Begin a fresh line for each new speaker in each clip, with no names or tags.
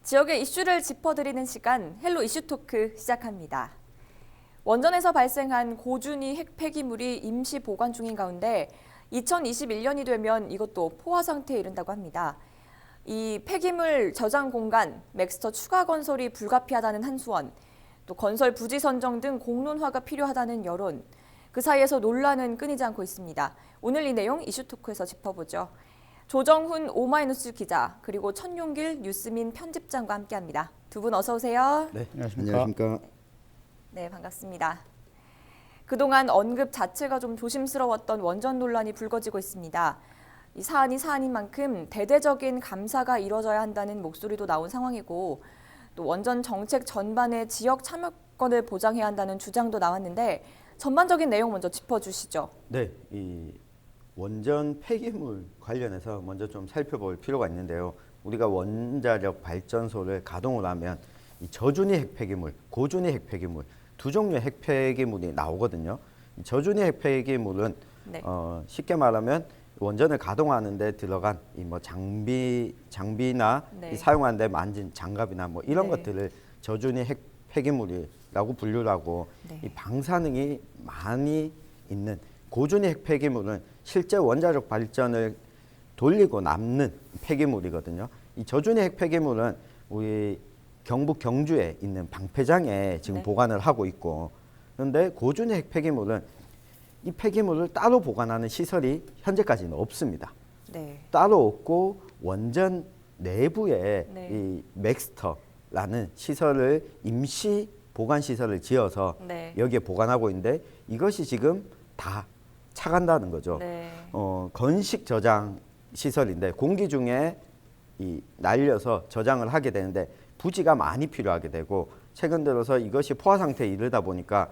지역의 이슈를 짚어드리는 시간 헬로 이슈 토크 시작합니다. 원전에서 발생한 고준위 핵 폐기물이 임시 보관 중인 가운데 2021년이 되면 이것도 포화 상태에 이른다고 합니다. 이 폐기물 저장 공간, 맥스터 추가 건설이 불가피하다는 한수원, 또 건설 부지 선정 등 공론화가 필요하다는 여론, 그 사이에서 논란은 끊이지 않고 있습니다. 오늘 이 내용 이슈 토크에서 짚어보죠. 조정훈 오마이뉴스 기자 그리고 천용길 뉴스민 편집장과 함께합니다. 두 분 어서 오세요.
네, 안녕하십니까.
네, 반갑습니다. 그동안 언급 자체가 좀 조심스러웠던 원전 논란이 불거지고 있습니다. 이 사안이 사안인 만큼 대대적인 감사가 이뤄져야 한다는 목소리도 나온 상황이고 또 원전 정책 전반의 지역 참여권을 보장해야 한다는 주장도 나왔는데 전반적인 내용 먼저 짚어주시죠.
네, 이 원전 폐기물 관련해서 먼저 좀 살펴볼 필요가 있는데요. 우리가 원자력 발전소를 가동을 하면 이 저준위 핵 폐기물, 고준위 핵 폐기물 두 종류의 핵 폐기물이 나오거든요. 이 저준위 핵 폐기물은
네.
쉽게 말하면 원전을 가동하는 데 들어간 이 뭐 장비나
네.
이 사용하는 데 만진 장갑이나 뭐 이런
네.
것들을 저준위 핵 폐기물이라고 분류를 하고
네.
이 방사능이 많이 있는 고준위 핵 폐기물은 실제 원자력 발전을 돌리고 남는 폐기물이거든요. 이 저준위 핵 폐기물은 우리 경북 경주에 있는 방패장에 지금
네.
보관을 하고 있고, 그런데 고준위 핵 폐기물은 이 폐기물을 따로 보관하는 시설이 현재까지는 없습니다.
네.
따로 없고 원전 내부에
네.
이 맥스터라는 시설을 임시 보관 시설을 지어서
네.
여기에 보관하고 있는데 이것이 지금 다 차간다는 거죠.
네.
건식 저장 시설인데 공기 중에 이 날려서 저장을 하게 되는데 부지가 많이 필요하게 되고 최근 들어서 이것이 포화 상태에 이르다 보니까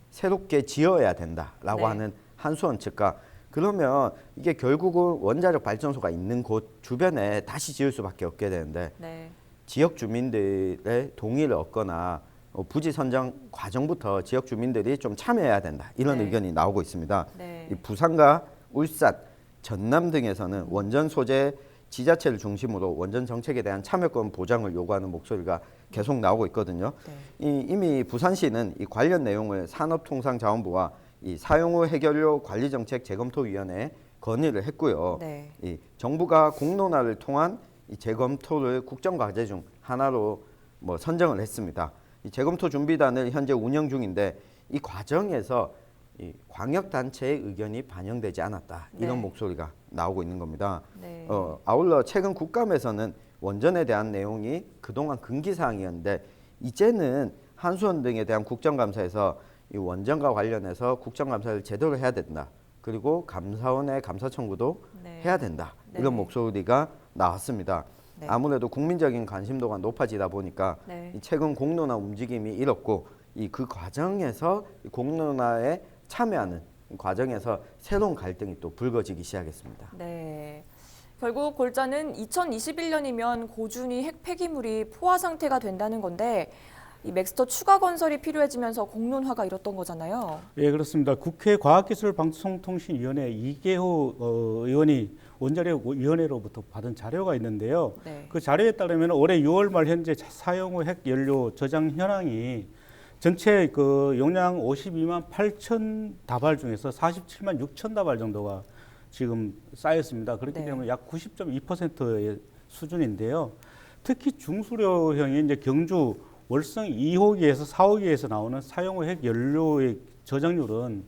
새롭게 지어야 된다라고
네.
하는 한수원 측과 그러면 이게 결국은 원자력 발전소가 있는 곳 주변에 다시 지을 수밖에 없게 되는데
네.
지역 주민들의 동의를 얻거나 부지 선정 과정부터 지역 주민들이 좀 참여해야 된다 이런
네.
의견이 나오고 있습니다.
네.
이 부산과 울산, 전남 등에서는 원전 소재 지자체를 중심으로 원전 정책에 대한 참여권 보장을 요구하는 목소리가 계속 나오고 있거든요.
네.
이미 부산시는 이 관련 내용을 산업통상자원부와 이 사용 후 해결료 관리정책 재검토위원회에 건의를 했고요.
네.
이 정부가 공론화를 통한 이 재검토를 국정과제 중 하나로 뭐 선정을 했습니다. 이 재검토 준비단을 현재 운영 중인데 이 과정에서 이 광역단체의 의견이 반영되지 않았다 이런
네.
목소리가 나오고 있는 겁니다.
네.
아울러 최근 국감에서는 원전에 대한 내용이 그동안 금기사항이었는데 이제는 한수원 등에 대한 국정감사에서 이 원전과 관련해서 국정감사를 제대로 해야 된다. 그리고 감사원의 감사 청구도
네.
해야 된다.
네.
이런 목소리가 나왔습니다.
네.
아무래도 국민적인 관심도가 높아지다 보니까
네.
이 최근 공론화 움직임이 일었고 그 과정에서 이 공론화에 참여하는 과정에서 새로운 갈등이 또 불거지기 시작했습니다.
네. 결국 골자는 2021년이면 고준위 핵 폐기물이 포화 상태가 된다는 건데 이 맥스터 추가 건설이 필요해지면서 공론화가 일었던 거잖아요.
예, 그렇습니다. 국회 과학기술방송통신위원회 이계호 의원이 원자력위원회로부터 받은 자료가 있는데요.
네.
그 자료에 따르면 올해 6월 말 현재 사용 후 핵연료 저장 현황이 전체 그 용량 52만 8천 다발 중에서 47만 6천 다발 정도가 지금 쌓였습니다. 그렇기
네.
때문에 약 90.2%의 수준인데요. 특히 중수료형이 이제 경주 월성 2호기에서 4호기에서 나오는 사용 후 핵 연료의 저장률은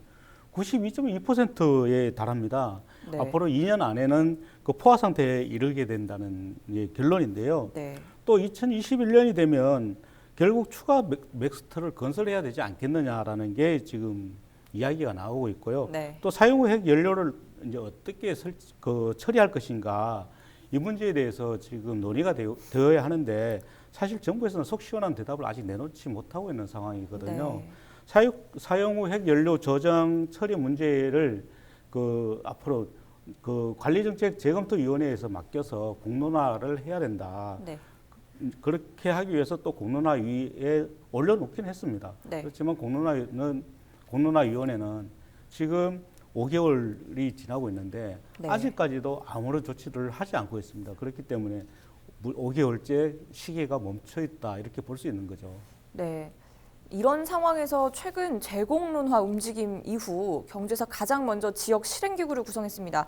92.2%에 달합니다.
네.
앞으로 2년 안에는 그 포화 상태에 이르게 된다는 결론인데요.
네.
또 2021년이 되면 결국 추가 맥스터를 건설해야 되지 않겠느냐라는 게 지금 이야기가 나오고 있고요.
네.
또 사용 후 핵 연료를 이제 어떻게 처리할 것인가 이 문제에 대해서 지금 논의가 되어야 하는데 사실 정부에서는 속 시원한 대답을 아직 내놓지 못하고 있는 상황이거든요.
네.
사용 후 핵 연료 저장 처리 문제를 그 앞으로 그 관리정책 재검토위원회에서 맡겨서 공론화를 해야 된다.
네.
그렇게 하기 위해서 또 공론화위에 올려놓긴 했습니다.
네.
그렇지만 공론화위원회는 지금 5개월이 지나고 있는데
네.
아직까지도 아무런 조치를 하지 않고 있습니다. 그렇기 때문에 5개월째 시계가 멈춰 있다 이렇게 볼 수 있는 거죠.
네. 이런 상황에서 최근 재공론화 움직임 이후 경주에서 가장 먼저 지역 실행기구를 구성했습니다.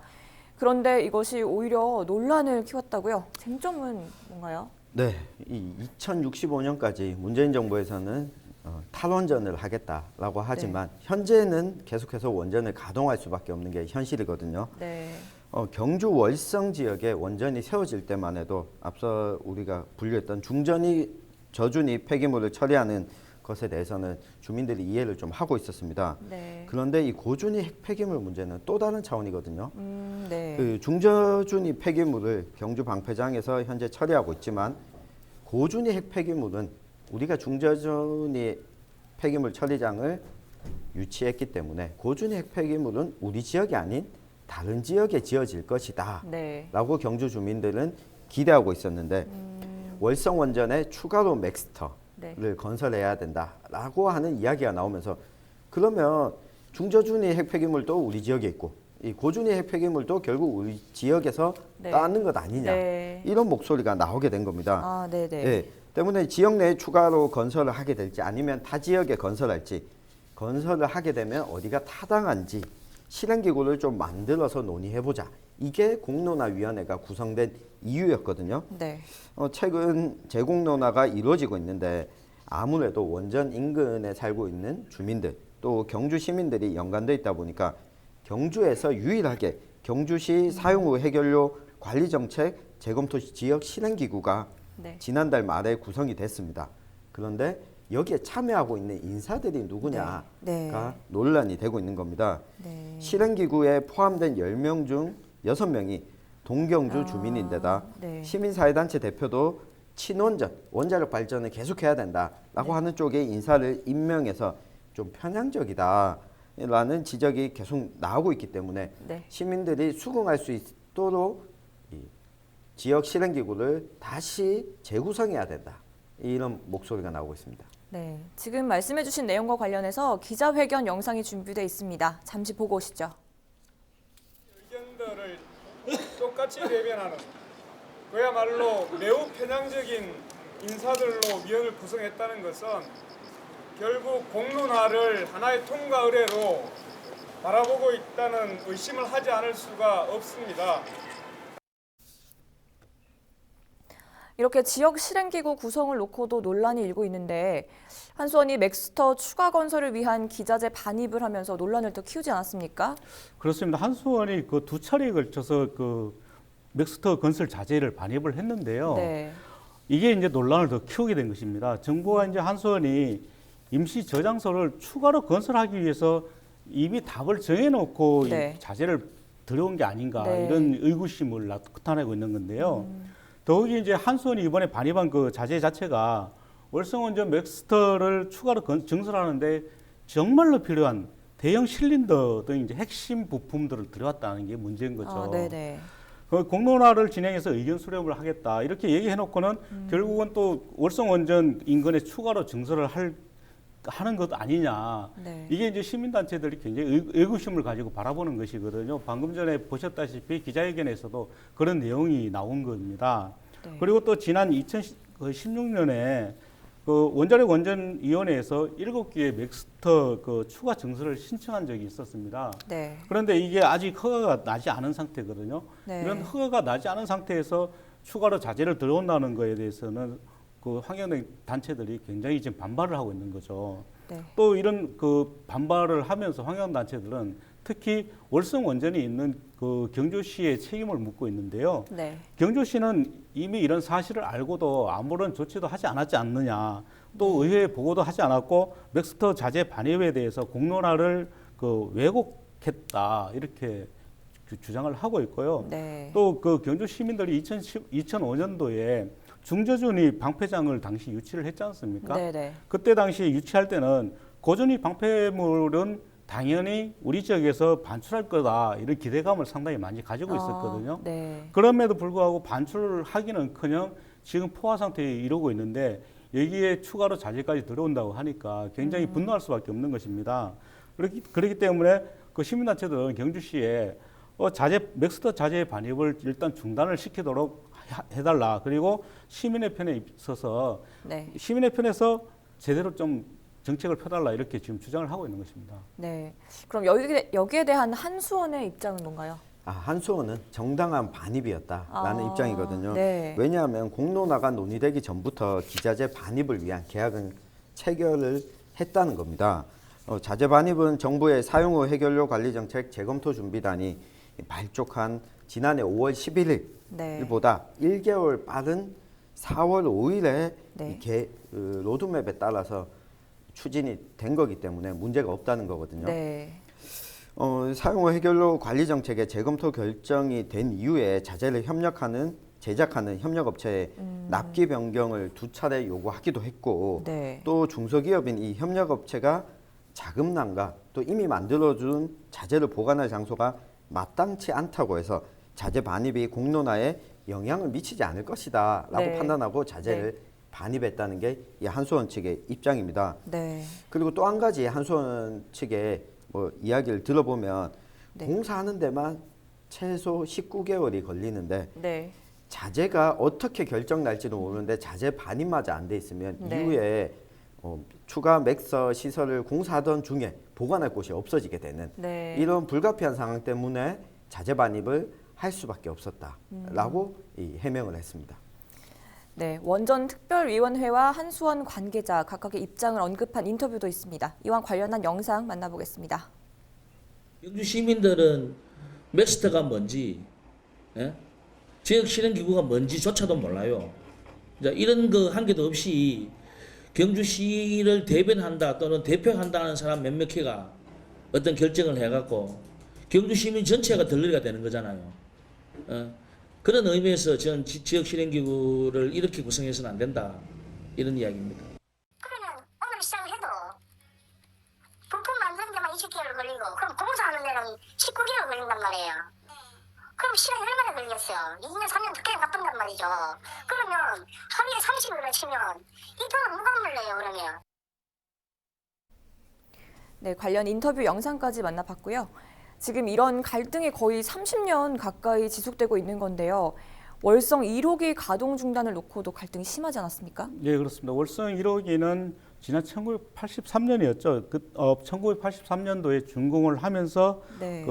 그런데 이것이 오히려 논란을 키웠다고요? 쟁점은 뭔가요?
네, 이 2065년까지 문재인 정부에서는 탈원전을 하겠다라고 하지만 현재는 계속해서 원전을 가동할 수밖에 없는 게 현실이거든요.
네.
경주 월성 지역에 원전이 세워질 때만 해도 앞서 우리가 분류했던 중전이 저준위 폐기물을 처리하는 것에 대해서는 주민들이 이해를 좀 하고 있었습니다.
네.
그런데 이 고준위 핵 폐기물 문제는 또 다른 차원이거든요.
네.
그 중저준위 폐기물을 경주 방패장에서 현재 처리하고 있지만 고준위 핵 폐기물은 우리가 중저준위 폐기물 처리장을 유치했기 때문에 고준위 핵 폐기물은 우리 지역이 아닌 다른 지역에 지어질 것이다
네.
라고 경주 주민들은 기대하고 있었는데 월성 원전에 추가로 맥스터를
네.
건설해야 된다라고 하는 이야기가 나오면서 그러면 중저준위 핵 폐기물도 우리 지역에 있고 이 고준위 핵 폐기물도 결국 우리 지역에서
네.
따는 것 아니냐
네.
이런 목소리가 나오게 된 겁니다.
아, 네네.
예, 때문에 지역 내에 추가로 건설을 하게 될지 아니면 타 지역에 건설할지 건설을 하게 되면 어디가 타당한지 실행기구를 좀 만들어서 논의해보자. 이게 공론화위원회가 구성된 이유였거든요.
네.
최근 재공론화가 이루어지고 있는데 아무래도 원전 인근에 살고 있는 주민들 또 경주 시민들이 연관돼 있다 보니까 경주에서 유일하게 경주시 사용 후 해결료 관리 정책 재검토 지역 실행기구가
네.
지난달 말에 구성이 됐습니다. 그런데 여기에 참여하고 있는 인사들이 누구냐가
네.
논란이 되고 있는 겁니다.
네.
실행기구에 포함된 10명 중 6명이 동경주 주민인데다
네.
시민사회단체 대표도 친원전, 원자력 발전을 계속해야 된다라고 하는 쪽에 인사를 임명해서 좀 편향적이다라는 지적이 계속 나오고 있기 때문에
네.
시민들이 수긍할 수 있도록 이 지역 실행기구를 다시 재구성해야 된다. 이런 목소리가 나오고 있습니다.
네. 지금 말씀해주신 내용과 관련해서 기자회견 영상이 준비되어 있습니다. 잠시 보고 오시죠.
의견들을 똑같이 대변하는 그야말로 매우 편향적인 인사들로 위원을 구성했다는 것은 결국 공론화를 하나의 통과 의례로 바라보고 있다는 의심을 하지 않을 수가 없습니다.
이렇게 지역 실행기구 구성을 놓고도 논란이 일고 있는데 한수원이 맥스터 추가 건설을 위한 기자재 반입을 하면서 논란을 더 키우지 않았습니까?
그렇습니다. 한수원이 그 두 차례에 걸쳐서 그 맥스터 건설 자재를 반입을 했는데요.
네.
이게 이제 논란을 더 키우게 된 것입니다. 정부가 이제 한수원이 임시 저장소를 추가로 건설하기 위해서 이미 답을 정해놓고
네.
이 자재를 들여온 게 아닌가
네.
이런 의구심을 나타내고 있는 건데요. 더욱이 이제 한수원이 이번에 반입한 그 자재 자체가 월성원전 맥스터를 추가로 증설하는데 정말로 필요한 대형 실린더 등 이제 핵심 부품들을 들여왔다는 게 문제인 거죠.
아, 네네.
그 공론화를 진행해서 의견 수렴을 하겠다 이렇게 얘기해놓고는 결국은 또 월성원전 인근에 추가로 증설을 하는 것 아니냐.
네.
이게 이제 시민단체들이 굉장히 의구심을 가지고 바라보는 것이거든요. 방금 전에 보셨다시피 기자회견에서도 그런 내용이 나온 겁니다.
네.
그리고 또 지난 2016년에 그 원자력 원전위원회에서 7개의 맥스터 그 추가 증설을 신청한 적이 있었습니다.
네.
그런데 이게 아직 허가가 나지 않은 상태거든요.
네.
이런 허가가 나지 않은 상태에서 추가로 자재를 들어온다는 거에 대해서는 그 환경 단체들이 굉장히 지금 반발을 하고 있는 거죠.
네.
또 이런 그 반발을 하면서 환경 단체들은 특히 월성 원전이 있는 그 경주시의 책임을 묻고 있는데요.
네.
경주시는 이미 이런 사실을 알고도 아무런 조치도 하지 않았지 않느냐. 또 의회에 보고도 하지 않았고 맥스터 자재 반입에 대해서 공론화를 그 왜곡했다 이렇게 주장을 하고 있고요.
네.
또 그 경주 시민들이 2005년도에 중저준위 방패장을 당시 유치를 했지 않습니까?
네네.
그때 당시에 유치할 때는 고준위 방패물은 당연히 우리 지역에서 반출할 거다 이런 기대감을 상당히 많이 가지고 있었거든요.
네.
그럼에도 불구하고 반출을 하기는커녕 지금 포화 상태에 이르고 있는데 여기에 추가로 자재까지 들어온다고 하니까 굉장히 분노할 수밖에 없는 것입니다. 그렇기 때문에 그 시민단체들은 경주시에 맥스터 자재 반입을 일단 중단을 시키도록 해달라. 그리고 시민의 편에 있어서
네.
시민의 편에서 제대로 좀 정책을 펴달라 이렇게 지금 주장을 하고 있는 것입니다.
네. 그럼 여기에 대한 한수원의 입장은 뭔가요?
한수원은 정당한 반입이었다라는 입장이거든요.
네.
왜냐하면 공론화가 논의되기 전부터 기자재 반입을 위한 계약은 체결을 했다는 겁니다. 자재 반입은 정부의 사용 후 해결료 관리 정책 재검토 준비단이 발족한 지난해 5월 11일보다 1개월 빠른 4월 5일에
네.
로드맵에 따라서 추진이 된 거기 때문에 문제가 없다는 거거든요.
네.
사용 후 해결료 관리 정책의 재검토 결정이 된 이후에 자재를 제작하는 협력업체에 납기 변경을 2차례 요구하기도 했고
네.
또 중소기업인 이 협력업체가 자금난과 또 이미 만들어준 자재를 보관할 장소가 마땅치 않다고 해서 자재 반입이 공론화에 영향을 미치지 않을 것이다 라고
네.
판단하고 자재를 반입했다는 게 이 한수원 측의 입장입니다.
네.
그리고 또 한 가지 한수원 측의 이야기를 들어보면
네.
공사하는 데만 최소 19개월이 걸리는데
네.
자재가 어떻게 결정 날지도 모르는데 자재 반입마저 안 돼 있으면
네.
이후에 추가 맥서 시설을 공사하던 중에 보관할 곳이 없어지게 되는
네.
이런 불가피한 상황 때문에 자재 반입을 할 수밖에 없었다라고 해명을 했습니다.
네, 원전 특별위원회와 한수원 관계자 각각의 입장을 언급한 인터뷰도 있습니다. 이와 관련한 영상 만나보겠습니다.
경주 시민들은 맥스터가 뭔지, 지역 실행기구가 뭔지조차도 몰라요. 이런 거 한 개도 없이 경주시를 대변한다 또는 대표한다는 사람 몇몇 개가 어떤 결정을 해갖고 경주 시민 전체가 덜러리가 되는 거잖아요. 그런 의미에서 저는 지역 실행기구를 이렇게 구성해서는 안 된다 이런 이야기입니다.
그러면 오늘 시작을 해도 부품 만드는 데만 20개월 걸리고 그럼 공사하는 데는 19개월 걸린단 말이에요. 그럼 시간이 얼마나 걸리겠어요? 2년 3년 더 바쁜단 말이죠. 그러면 하루에 30일을 치면 이 돈은 누가 물려요 그러면?
네, 관련 인터뷰 영상까지 만나봤고요. 지금 이런 갈등이 거의 30년 가까이 지속되고 있는 건데요. 월성 1호기 가동 중단을 놓고도 갈등이 심하지 않았습니까?
네, 그렇습니다. 월성 1호기는 지난 1983년이었죠. 1983년도에 준공을 하면서
네.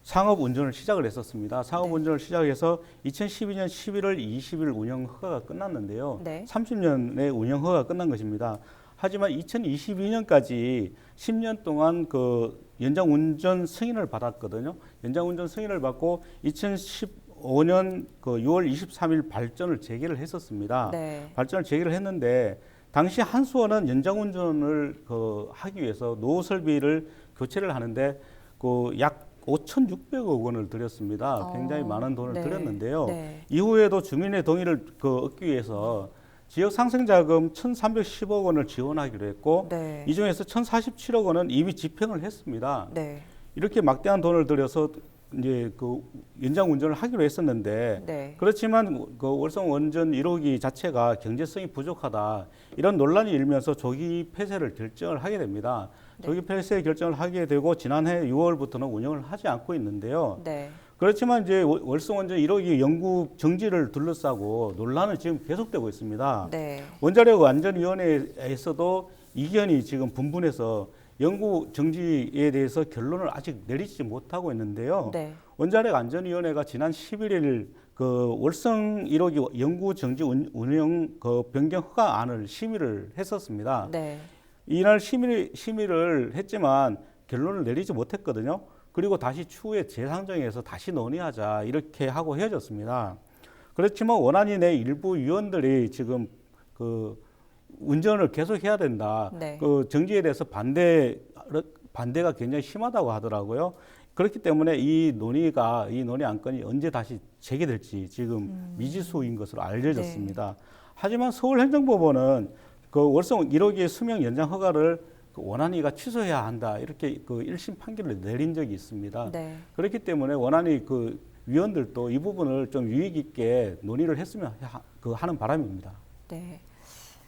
상업 운전을 시작을 했었습니다. 상업 운전을 시작해서 2012년 11월 20일 운영 허가가 끝났는데요.
네.
30년의 운영 허가가 끝난 것입니다. 하지만 2022년까지 10년 동안 연장 운전 승인을 받았거든요. 연장 운전 승인을 받고 2015년 6월 23일 발전을 재개를 했었습니다.
네.
발전을 재개를 했는데 당시 한수원은 연장 운전을 하기 위해서 노후 설비를 교체를 하는데 약 5,600억 원을 들였습니다. 굉장히 많은 돈을
네.
들였는데요.
네.
이후에도 주민의 동의를 얻기 위해서 지역 상생자금 1,310억 원을 지원하기로 했고
네.
이 중에서 1,047억 원은 이미 집행을 했습니다.
네.
이렇게 막대한 돈을 들여서 이제 연장 운전을 하기로 했었는데
네.
그렇지만 월성 원전 1호기 자체가 경제성이 부족하다 이런 논란이 일면서 조기 폐쇄를 결정을 하게 됩니다.
네.
조기 폐쇄 결정을 하게 되고 지난해 6월부터는 운영을 하지 않고 있는데요.
네.
그렇지만 이제 월성 원전 1호기 연구 정지를 둘러싸고 논란은 지금 계속되고 있습니다.
네.
원자력 안전위원회에서도 이견이 지금 분분해서 연구 정지에 대해서 결론을 아직 내리지 못하고 있는데요.
네.
원자력 안전위원회가 지난 11일 월성 1호기 연구 정지 운영 변경 허가안을 심의를 했었습니다.
네.
이날 심의를 했지만 결론을 내리지 못했거든요. 그리고 다시 추후에 재상정해서 다시 논의하자 이렇게 하고 헤어졌습니다. 그렇지만 원안위 내 일부 위원들이 지금 운전을 계속해야 된다.
네.
정지에 대해서 반대가 굉장히 심하다고 하더라고요. 그렇기 때문에 이 논의 안건이 언제 다시 재개될지 지금 미지수인 것으로 알려졌습니다.
네.
하지만 서울행정법원은 월성 1호기의 수명 연장 허가를 원안위가 취소해야 한다 이렇게 1심 판결을 내린 적이 있습니다.
네.
그렇기 때문에 원안위 위원들도 이 부분을 좀 유익 있게 논의를 했으면 하는 바람입니다.
네.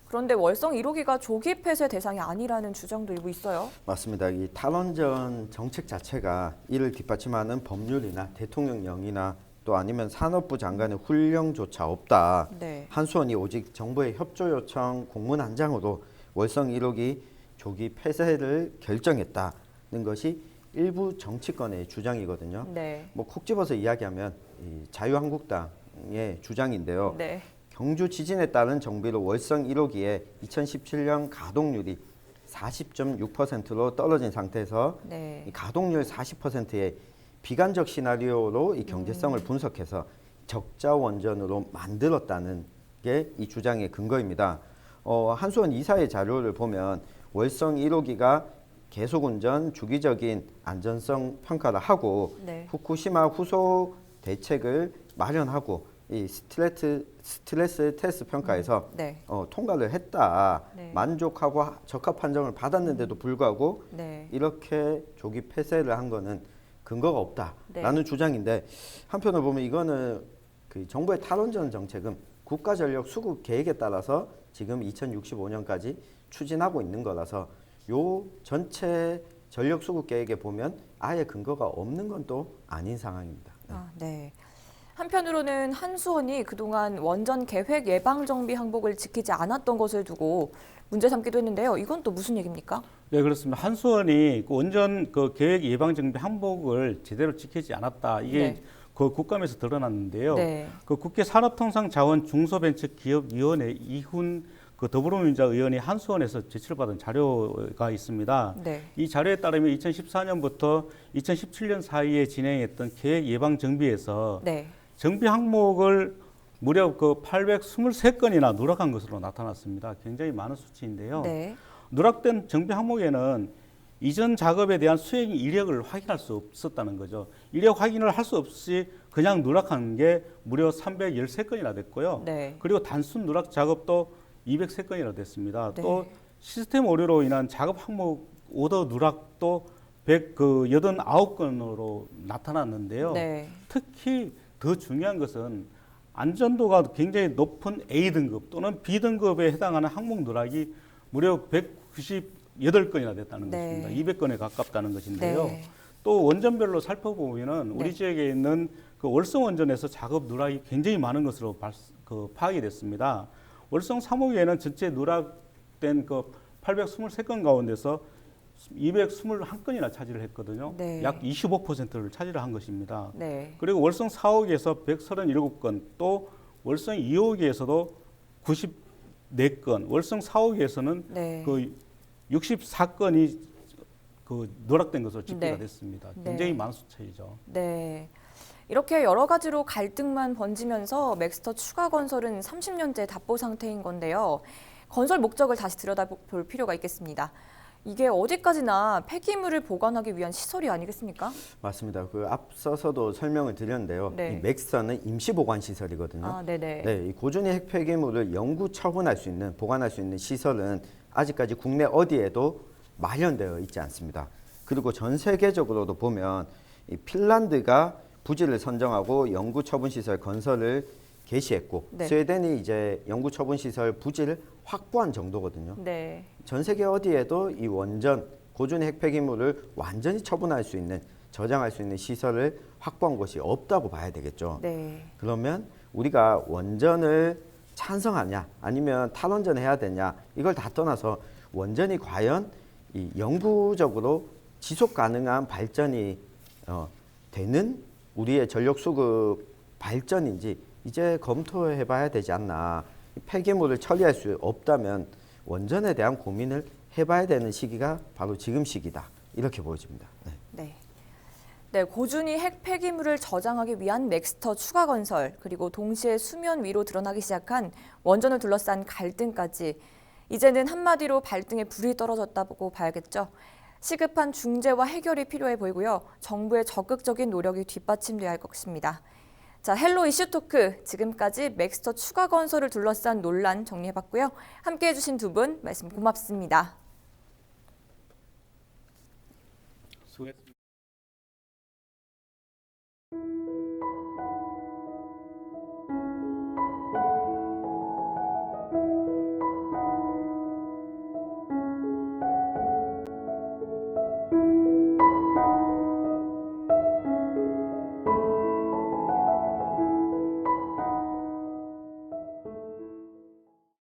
그런데 월성 1호기가 조기 폐쇄 대상이 아니라는 주장도 일부 있어요.
맞습니다. 이 탈원전 정책 자체가 이를 뒷받침하는 법률이나 대통령령이나 또 아니면 산업부 장관의 훈령조차 없다.
네.
한수원이 오직 정부의 협조 요청 공문 한 장으로 월성 1호기 조기 폐쇄를 결정했다는 것이 일부 정치권의 주장이거든요.
네.
뭐 콕 집어서 이야기하면 이 자유한국당의 주장인데요.
네.
경주 지진에 따른 정비로 월성 1호기에 2017년 가동률이 40.6%로 떨어진 상태에서
네.
이 가동률 40%의 비관적 시나리오로 이 경제성을 분석해서 적자 원전으로 만들었다는 게 이 주장의 근거입니다. 한수원 이사의 자료를 보면 월성 1호기가 계속 운전 주기적인 안전성 평가를 하고
네.
후쿠시마 후속 대책을 마련하고 이 스트레스 테스트 평가에서
네.
통과를 했다.
네.
만족하고 적합 판정을 받았는데도 불구하고
네.
이렇게 조기 폐쇄를 한 거는 근거가 없다라는
네.
주장인데 한편으로 보면 이거는 그 정부의 탈원전 정책은 국가전력 수급 계획에 따라서 지금 2065년까지 추진하고 있는 거라서 요 전체 전력 수급 계획에 보면 아예 근거가 없는 건 또 아닌 상황입니다.
아, 네. 한편으로는 한수원이 그동안 원전 계획 예방 정비 항목을 지키지 않았던 것을 두고 문제 삼기도 했는데요. 이건 또 무슨 얘기입니까?
네, 그렇습니다. 한수원이 그 원전 그 계획 예방 정비 항목을 제대로 지키지 않았다. 이게
네.
그 국감에서 드러났는데요.
네.
그 국회 산업통상자원 중소벤처기업위원회 이훈 그 더불어민주당 의원이 한수원에서 제출을 받은 자료가 있습니다.
네.
이 자료에 따르면 2014년부터 2017년 사이에 진행했던 계획 예방 정비에서
네.
정비 항목을 무려 그 823건이나 누락한 것으로 나타났습니다. 굉장히 많은 수치인데요.
네.
누락된 정비 항목에는 이전 작업에 대한 수행 이력을 확인할 수 없었다는 거죠. 이력 확인을 할 수 없이 그냥 누락한 게 무려 313건이나 됐고요.
네.
그리고 단순 누락 작업도 203건이나 됐습니다.
네.
또 시스템 오류로 인한 작업 항목 오더 누락도 189건으로 나타났는데요.
네.
특히 더 중요한 것은 안전도가 굉장히 높은 A등급 또는 B등급에 해당하는 항목 누락이 무려 198건이나 됐다는
네.
것입니다. 200건에 가깝다는 것인데요.
네.
또 원전별로 살펴보면은 우리
네.
지역에 있는 그 월성 원전에서 작업 누락이 굉장히 많은 것으로 파악이 됐습니다. 월성 3호기에는 전체 누락된 그 823건 가운데서 221건이나 차지를 했거든요.
네.
약 25%를 차지를 한 것입니다.
네.
그리고 월성 4호기에서 137건, 또 월성 2호기에서도 94건, 월성 4호기에서는
네.
그 64건이 그 누락된 것으로 집계가
네.
됐습니다.
네.
굉장히 많은 숫자이죠.
네. 이렇게 여러 가지로 갈등만 번지면서 맥스터 추가 건설은 30년째 답보 상태인 건데요. 건설 목적을 다시 들여다볼 필요가 있겠습니다. 이게 어디까지나 폐기물을 보관하기 위한 시설이 아니겠습니까?
맞습니다. 그 앞서서도 설명을 드렸는데요.
네.
이 맥스터는 임시 보관 시설이거든요.
아, 네네.
네, 이 고준위 핵 폐기물을 영구 처분할 수 있는 보관할 수 있는 시설은 아직까지 국내 어디에도 마련되어 있지 않습니다. 그리고 전 세계적으로도 보면 이 핀란드가 부지를 선정하고 영구 처분 시설 건설을 개시했고
네.
스웨덴이 이제 영구 처분 시설 부지를 확보한 정도거든요.
네.
전 세계 어디에도 이 원전 고준위 핵 폐기물을 완전히 처분할 수 있는 저장할 수 있는 시설을 확보한 곳이 없다고 봐야 되겠죠.
네.
그러면 우리가 원전을 찬성하냐 아니면 탈원전 해야 되냐 이걸 다 떠나서 원전이 과연 이 영구적으로 지속 가능한 발전이 되는 우리의 전력 수급 발전인지 이제 검토해 봐야 되지 않나. 폐기물을 처리할 수 없다면 원전에 대한 고민을 해봐야 되는 시기가 바로 지금 시기다. 이렇게 보여집니다. 네.
네. 네, 고준위 핵 폐기물을 저장하기 위한 맥스터 추가 건설, 그리고 동시에 수면 위로 드러나기 시작한 원전을 둘러싼 갈등까지 이제는 한마디로 발등에 불이 떨어졌다고 봐야겠죠. 시급한 중재와 해결이 필요해 보이고요. 정부의 적극적인 노력이 뒷받침돼야 할 것입니다. 자, 헬로 이슈 토크, 지금까지 맥스터 추가 건설을 둘러싼 논란 정리해봤고요. 함께해 주신 두 분 말씀 고맙습니다.
수고했습니다.